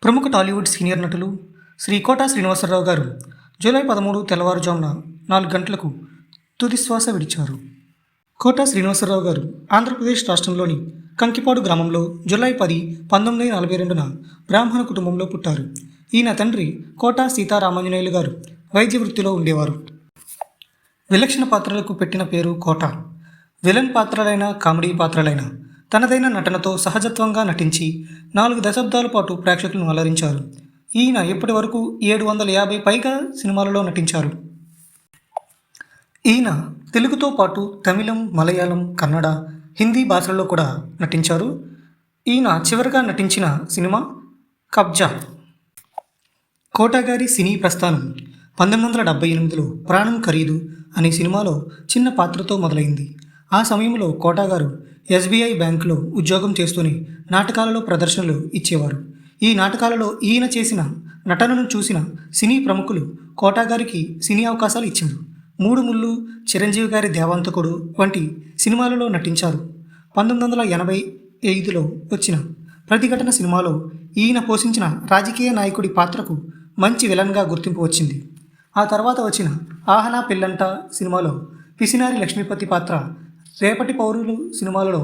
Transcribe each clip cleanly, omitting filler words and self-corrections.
ప్రముఖ టాలీవుడ్ సీనియర్ నటులు శ్రీ కోట శ్రీనివాసరావు గారు జూలై 13 తెల్లవారుజామున 4 గంటలకు తుదిశ్వాస విడిచారు. కోట శ్రీనివాసరావు గారు ఆంధ్రప్రదేశ్ రాష్ట్రంలోని కంకిపాడు గ్రామంలో జూలై 10, 1942న బ్రాహ్మణ కుటుంబంలో పుట్టారు. ఈయన తండ్రి కోట సీతారామాంజనేయులు గారు వైద్య వృత్తిలో ఉండేవారు. విలక్షణ పాత్రలకు పెట్టిన పేరు కోట. విలన్ పాత్రలైన కామెడీ పాత్రలైన తనదైన నటనతో సహజత్వంగా నటించి 4 దశాబ్దాల పాటు ప్రేక్షకులను అలరించారు. ఈయన ఇప్పటి వరకు 750 పైగా సినిమాలలో నటించారు. ఈయన తెలుగుతో పాటు తమిళం, మలయాళం, కన్నడ, హిందీ భాషల్లో కూడా నటించారు. ఈయన చివరిగా నటించిన సినిమా కబ్జా. కోటగారి సినీ ప్రస్థానం 1978లో ప్రాణం ఖరీదు అనే సినిమాలో చిన్న పాత్రతో మొదలైంది. ఆ సమయంలో కోటగారు SBI బ్యాంకులో ఉద్యోగం చేస్తూనే నాటకాలలో ప్రదర్శనలు ఇచ్చేవారు. ఈ నాటకాలలో ఈయన చేసిన నటనను చూసిన సినీ ప్రముఖులు కోటగారికి సినీ అవకాశాలు ఇచ్చారు. 3 ముళ్ళు, చిరంజీవి గారి దేవాంతకుడు వంటి సినిమాలలో నటించారు. 1985లో వచ్చిన ప్రతిఘటన సినిమాలో ఈయన పోషించిన రాజకీయ నాయకుడి పాత్రకు మంచి విలన్గా గుర్తింపు వచ్చింది. ఆ తర్వాత వచ్చిన ఆహనా పెళ్ళంట సినిమాలో పిసినారి లక్ష్మీపతి పాత్ర, రేపటి పౌరులు సినిమాలలో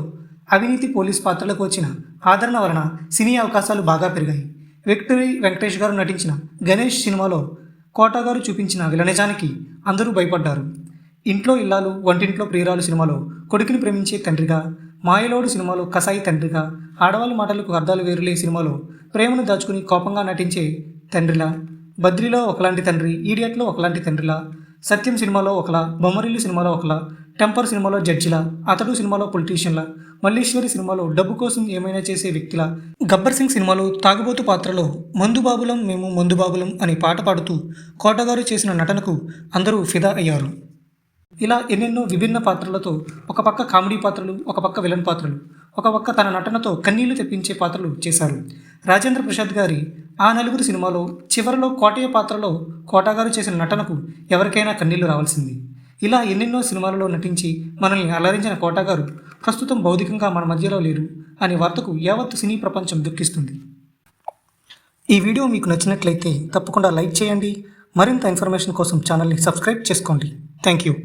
అవినీతి పోలీస్ పాత్రలకు వచ్చిన ఆదరణ వలన సినీ అవకాశాలు బాగా పెరిగాయి. విక్టరీ వెంకటేష్ గారు నటించిన గణేష్ సినిమాలో కోటగారు చూపించిన విలనిజానికి అందరూ భయపడ్డారు. ఇంట్లో ఇల్లాలు, వంటింట్లో ప్రియురాలు సినిమాలో కొడుకుని ప్రేమించే తండ్రిగా, మాయలోడు సినిమాలో కసాయి తండ్రిగా, ఆడవాళ్ళ మాటలకు అర్థాలు వేరులే సినిమాలో ప్రేమను దాచుకుని కోపంగా నటించే తండ్రిలా, బద్రిలో ఒకలాంటి తండ్రి, ఈడియట్లో ఒకలాంటి తండ్రిలా, సత్యం సినిమాలో ఒకలా, బొమ్మరిల్లు సినిమాలో ఒకలా, టెంపర్ సినిమాలో జడ్జిలా, అతడు సినిమాలో పొలిటీషియన్లా, మల్లీశ్వరి సినిమాలో డబ్బు కోసం ఏమైనా చేసే వ్యక్తిలా, గబ్బర్ సింగ్ సినిమాలో తాగుబోతు పాత్రలో మందుబాబులం మేము మందుబాబులం అనే పాట పాడుతూ కోటగారు చేసిన నటనకు అందరూ ఫిదా అయ్యారు. ఇలా ఎన్నెన్నో విభిన్న పాత్రలతో, ఒక పక్క కామెడీ పాత్రలు, ఒక పక్క విలన్ పాత్రలు, ఒక పక్క తన నటనతో కన్నీళ్లు తెప్పించే పాత్రలు చేశారు. రాజేంద్ర ప్రసాద్ గారి ఆ నలుగురు సినిమాలో చివరిలో కోటయ్య పాత్రలో కోటగారు చేసిన నటనకు ఎవరికైనా కన్నీళ్లు రావాల్సింది. ఇలా ఎన్నెన్నో సినిమాలలో నటించి మనల్ని అలరించిన కోటగారు ప్రస్తుతం భౌతికంగా మన మధ్యలో లేరు అనే వార్తకు యావత్తు సినీ ప్రపంచం దుఃఖిస్తుంది. ఈ వీడియో మీకు నచ్చినట్లయితే తప్పకుండా లైక్ చేయండి. మరింత ఇన్ఫర్మేషన్ కోసం ఛానల్ని సబ్స్క్రైబ్ చేసుకోండి. Thank you.